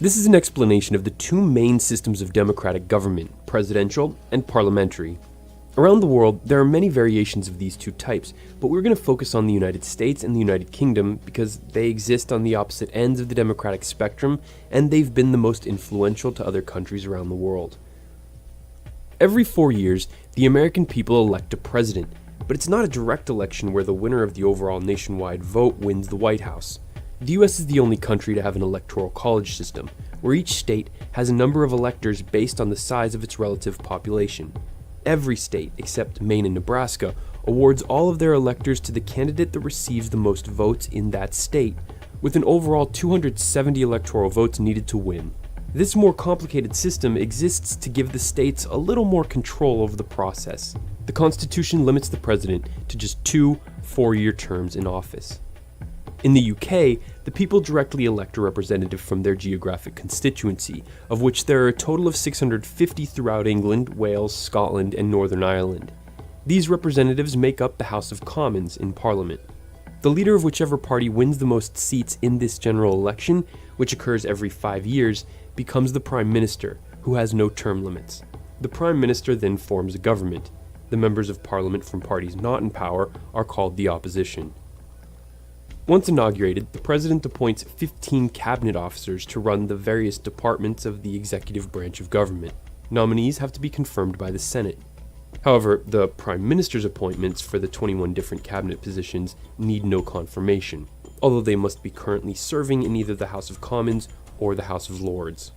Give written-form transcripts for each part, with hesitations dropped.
This is an explanation of the two main systems of democratic government, presidential and parliamentary. Around the world, there are many variations of these two types, but we're going to focus on the United States and the United Kingdom because they exist on the opposite ends of the democratic spectrum, and they've been the most influential to other countries around the world. Every 4 years, the American people elect a president, but it's not a direct election where the winner of the overall nationwide vote wins the White House. The US is the only country to have an electoral college system, where each state has a number of electors based on the size of its relative population. Every state, except Maine and Nebraska, awards all of their electors to the candidate that receives the most votes in that state, with an overall 270 electoral votes needed to win. This more complicated system exists to give the states a little more control over the process. The Constitution limits the president to just 2 4-year terms in office. In the UK, the people directly elect a representative from their geographic constituency, of which there are a total of 650 throughout England, Wales, Scotland, and Northern Ireland. These representatives make up the House of Commons in Parliament. The leader of whichever party wins the most seats in this general election, which occurs every 5 years, becomes the Prime Minister, who has no term limits. The Prime Minister then forms a government. The members of Parliament from parties not in power are called the opposition. Once inaugurated, the President appoints 15 cabinet officers to run the various departments of the executive branch of government. Nominees have to be confirmed by the Senate. However, the Prime Minister's appointments for the 21 different cabinet positions need no confirmation, although they must be currently serving in either the House of Commons or the House of Lords.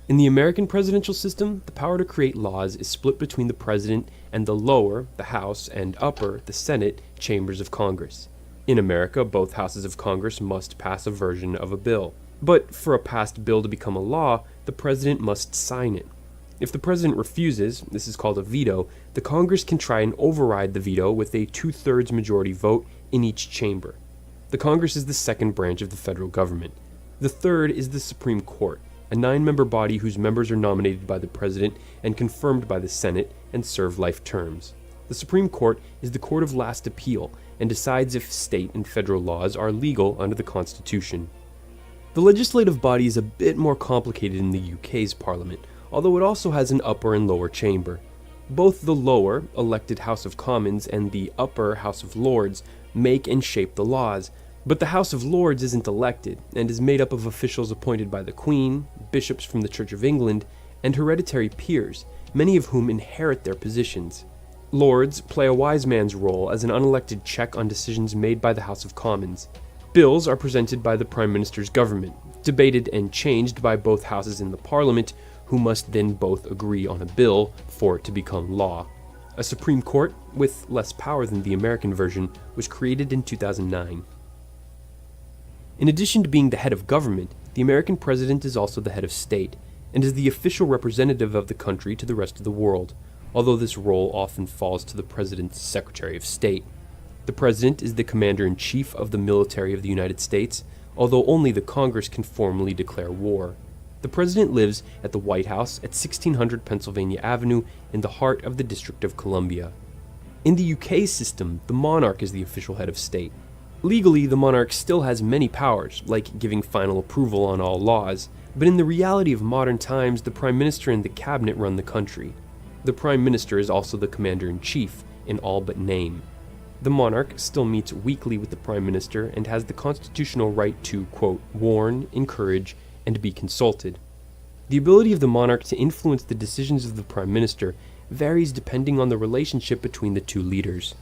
In the American presidential system, the power to create laws is split between the President and the lower, the House, and upper, the Senate, chambers of Congress. In America, both houses of Congress must pass a version of a bill. But for a passed bill to become a law, the president must sign it. If the president refuses, this is called a veto, the Congress can try and override the veto with a 2/3 majority vote in each chamber. The Congress is the second branch of the federal government. The third is the Supreme Court, a 9-member body whose members are nominated by the president and confirmed by the Senate and serve life terms. The Supreme Court is the court of last appeal and decides if state and federal laws are legal under the Constitution. The legislative body is a bit more complicated in the UK's parliament, although it also has an upper and lower chamber. Both the lower, elected House of Commons, and the upper House of Lords make and shape the laws, but the House of Lords isn't elected and is made up of officials appointed by the Queen, bishops from the Church of England, and hereditary peers, many of whom inherit their positions. Lords play a wise man's role as an unelected check on decisions made by the House of Commons. Bills are presented by the Prime Minister's government, debated and changed by both houses in the Parliament, who must then both agree on a bill for it to become law. A Supreme Court, with less power than the American version, was created in 2009. In addition to being the head of government, the American president is also the head of state, and is the official representative of the country to the rest of the world, although this role often falls to the President's Secretary of State. The President is the Commander-in-Chief of the military of the United States, although only the Congress can formally declare war. The President lives at the White House at 1600 Pennsylvania Avenue in the heart of the District of Columbia. In the UK system, the monarch is the official head of state. Legally, the monarch still has many powers, like giving final approval on all laws, but in the reality of modern times, the Prime Minister and the Cabinet run the country. The Prime Minister is also the Commander-in-Chief, in all but name. The monarch still meets weekly with the Prime Minister and has the constitutional right to, quote, warn, encourage, and be consulted. The ability of the monarch to influence the decisions of the Prime Minister varies depending on the relationship between the two leaders.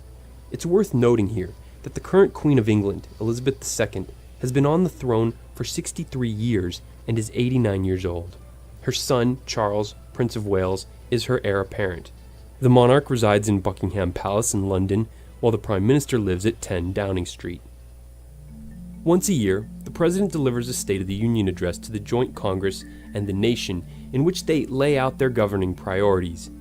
It's worth noting here that the current Queen of England, Elizabeth II, has been on the throne for 63 years and is 89 years old. Her son, Charles, Prince of Wales, is her heir apparent. The monarch resides in Buckingham Palace in London, while the Prime Minister lives at 10 Downing Street. Once a year, the President delivers a State of the Union address to the joint Congress and the nation, in which they lay out their governing priorities.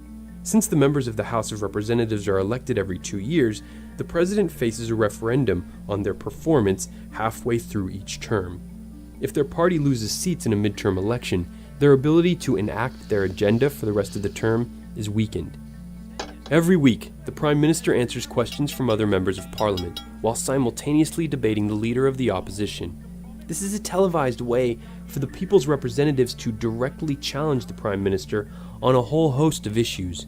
Since the members of the House of Representatives are elected every 2 years, the President faces a referendum on their performance halfway through each term. If their party loses seats in a midterm election, their ability to enact their agenda for the rest of the term is weakened. Every week, the Prime Minister answers questions from other members of Parliament, while simultaneously debating the leader of the opposition. This is a televised way for the people's representatives to directly challenge the Prime Minister on a whole host of issues.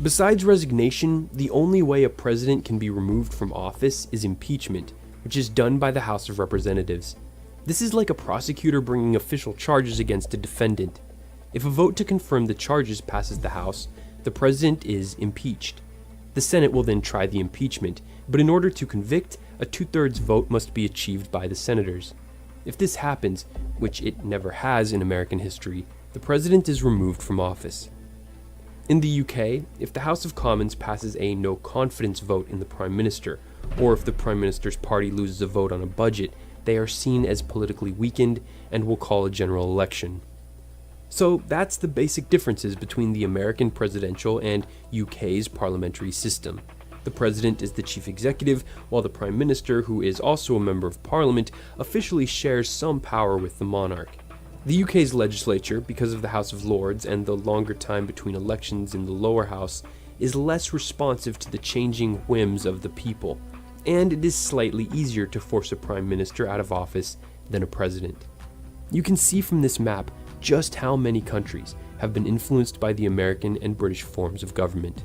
Besides resignation, the only way a president can be removed from office is impeachment, which is done by the House of Representatives. This is like a prosecutor bringing official charges against a defendant. If a vote to confirm the charges passes the House, the president is impeached. The Senate will then try the impeachment, but in order to convict, a 2/3 vote must be achieved by the senators. If this happens, which it never has in American history, the president is removed from office. In the UK, if the House of Commons passes a no confidence vote in the Prime Minister, or if the Prime Minister's party loses a vote on a budget, they are seen as politically weakened and will call a general election. So that's the basic differences between the American presidential and UK's parliamentary system. The president is the chief executive, while the Prime Minister, who is also a member of Parliament, officially shares some power with the monarch. The UK's legislature, because of the House of Lords and the longer time between elections in the lower house, is less responsive to the changing whims of the people, and it is slightly easier to force a Prime Minister out of office than a president. You can see from this map just how many countries have been influenced by the American and British forms of government.